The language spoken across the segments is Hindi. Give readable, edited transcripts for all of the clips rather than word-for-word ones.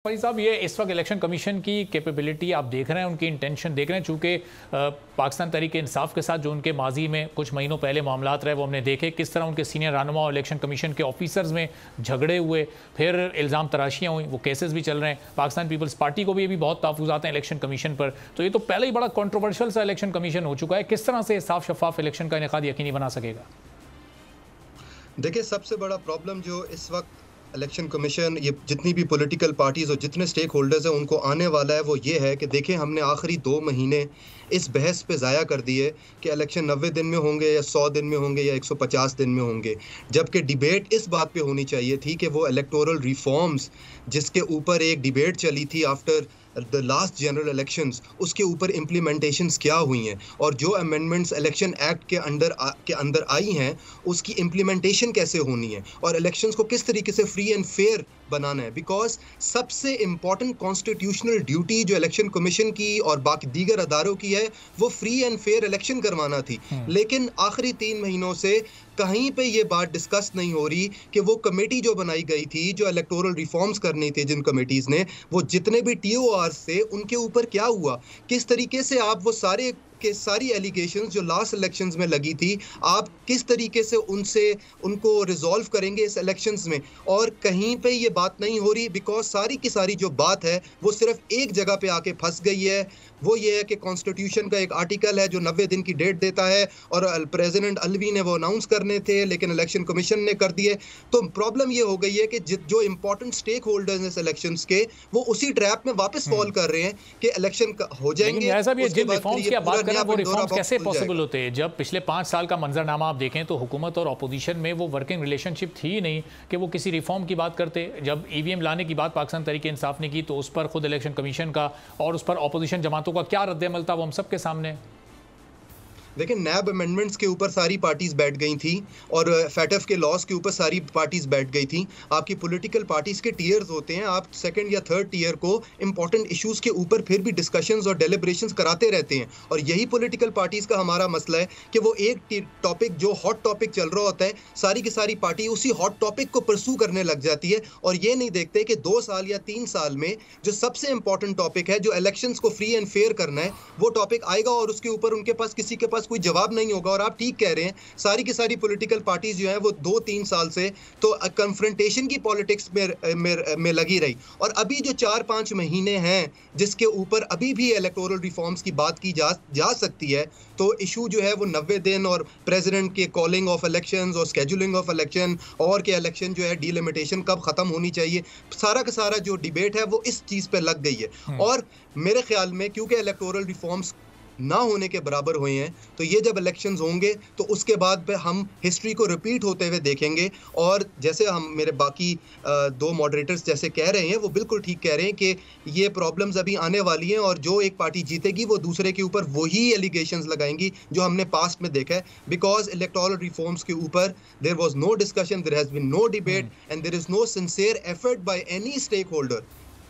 भाई साहब, ये इस वक्त इलेक्शन कमीशन की कैपेबिलिटी आप देख रहे हैं, उनकी इंटेंशन देख रहे हैं। चूँकि पाकिस्तान तहरीक इंसाफ के साथ जो उनके माजी में कुछ महीनों पहले मामलात रहे वो हमने देखे, किस तरह उनके सीनियर रहनुमा और इलेक्शन कमीशन के ऑफिसर्स में झगड़े हुए, फिर इल्ज़ाम तराशियाँ हुई, वो केसेस भी चल रहे हैं। पाकिस्तान पीपल्स पार्टी को भी अभी बहुत तहफ़्फ़ुज़ात हैं इलेक्शन कमीशन पर। तो ये तो पहले ही बड़ा कॉन्ट्रोवर्शियल सा इलेक्शन कमीशन हो चुका है। किस तरह से साफ शफाफ इलेक्शन का इनेकाद यकीनी बना सकेगा? देखिए, सबसे बड़ा प्रॉब्लम जो इस वक्त इलेक्शन कमीशन, ये जितनी भी पॉलिटिकल पार्टीज़ और जितने स्टेक होल्डर्स हैं उनको आने वाला है, वो ये है कि देखें, हमने आखिरी 2 महीने इस बहस पे ज़ाया कर दिए कि इलेक्शन 90 दिन में होंगे या 100 दिन में होंगे या 150 दिन में होंगे, जबकि डिबेट इस बात पे होनी चाहिए थी कि वो इलेक्टोरल रिफॉर्म्स जिसके ऊपर एक डिबेट चली थी after the last general elections, उसके ऊपर इम्प्लीमेंटेशंस क्या हुई हैं और जो अमेंडमेंट्स इलेक्शन एक्ट के अंदर आई हैं उसकी इम्प्लीमेंटेशन कैसे होनी है और इलेक्शंस को किस तरीके से फ्री एंड फेयर बनाना है। बिकॉज सबसे इम्पॉर्टेंट कॉन्स्टिट्यूशनल ड्यूटी जो इलेक्शन कमीशन की और बाकी दीगर अदारों की है वो फ्री एंड फेयर इलेक्शन करवाना थी। लेकिन आखिरी 3 महीनों से कहीं पे ये बात डिस्कस नहीं हो रही कि वो कमेटी जो बनाई गई थी, जो इलेक्टोरल रिफॉर्म्स करनी थी जिन कमेटीज़ ने, वो जितने भी TORs थे उनके ऊपर क्या हुआ, किस तरीके से आप वो सारी एलिगेशंस जो लास्ट इलेक्शंस में लगी थी, आप किस तरीके से उनको रिजॉल्व करेंगे इस इलेक्शंस में। और कहीं पे ये बात नहीं हो रही, बिकॉज सारी की सारी जो बात है वो सिर्फ एक जगह पे आके फंस गई है। वो ये है कि कॉन्स्टिट्यूशन का एक आर्टिकल है जो 90 दिन की डेट देता है और प्रेसिडेंट अलवी ने वो अनाउंस करने थे लेकिन इलेक्शन कमीशन ने कर दिए। तो प्रॉब्लम ये हो गई है कि जो इंपॉर्टेंट स्टेक होल्डर्स हैं इलेक्शंस के, वो उसी ट्रैप में वापस फॉल कर रहे हैं कि इलेक्शन हो जाएंगे। वो रिफॉर्म्स कैसे पॉसिबल होते हैं जब पिछले 5 साल का मंजरनामा आप देखें तो हुकूमत और अपोजिशन में वो वर्किंग रिलेशनशिप थी ही नहीं कि वो किसी रिफॉर्म की बात करते। जब EVM लाने की बात पाकिस्तान तहरीक इंसाफ ने की तो उस पर खुद इलेक्शन कमीशन का और उस पर अपोजिशन जमातों का क्या रद्द-ए-अमल था वो हम सबके सामने। देखिए, नैब अमेंडमेंट्स के ऊपर सारी पार्टीज बैठ गई थी और फैटफ के लॉस के ऊपर सारी पार्टीज बैठ गई थी। आपकी पॉलिटिकल पार्टीज के टीयर्स होते हैं, आप सेकंड या थर्ड टीयर को इंपॉर्टेंट इश्यूज के ऊपर फिर भी डिस्कशंस और डेलिब्रेशंस कराते रहते हैं। और यही पॉलिटिकल पार्टीज का हमारा मसला है कि वो एक टॉपिक जो हॉट टॉपिक चल रहा होता है, सारी की सारी पार्टी उसी हॉट टॉपिक को परसू करने लग जाती है और ये नहीं देखते कि 2 साल या 3 साल में जो सबसे इंपॉर्टेंट टॉपिक है, जो इलेक्शंस को फ्री एंड फेयर करना है, वो टॉपिक आएगा और उसके ऊपर उनके पास किसी के पास कोई जवाब नहीं होगा। और आप ठीक कह रहे हैं, सारी की सारी पॉलिटिकल पार्टीज जो हैं वो 2-3 साल से तो कन्फ्रंटेशन की पॉलिटिक्स में लगी रही। और अभी जो 4-5 महीने हैं जिसके ऊपर अभी भी इलेक्टोरल रिफॉर्म्स की बात की जा सकती है, तो इशू जो है वो 90 दिन और प्रेसिडेंट के कॉलिंग ऑफ इलेक्शंस और स्केजुलिंग ऑफ इलेक्शन और के इलेक्शन जो है डिलिमिटेशन कब खत्म होनी चाहिए, सारा का सारा जो डिबेट है वो इस चीज़ पे लग गई है। और मेरे ख्याल में क्योंकि इलेक्टोरल रिफॉर्म्स ना होने के बराबर हुए हैं, तो ये जब इलेक्शंस होंगे तो उसके बाद पे हम हिस्ट्री को रिपीट होते हुए देखेंगे। और जैसे हम मेरे बाकी 2 मॉडरेटर्स जैसे कह रहे हैं, वो बिल्कुल ठीक कह रहे हैं कि ये प्रॉब्लम्स अभी आने वाली हैं और जो एक पार्टी जीतेगी वो दूसरे के ऊपर वही एलिगेशंस लगाएंगी जो हमने पास्ट में देखा है। बिकॉज इलेक्टोरल रिफॉर्म्स के ऊपर there was no discussion, there has been no debate and there is no sincere effort by any stakeholder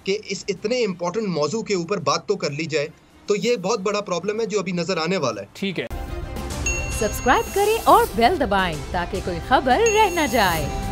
कि इस इतने इंपॉर्टेंट मौजू के ऊपर बात तो कर ली जाए। तो ये बहुत बड़ा प्रॉब्लम है जो अभी नजर आने वाला है। ठीक है, सब्सक्राइब करें और बेल दबाएं ताकि कोई खबर रह न जाए।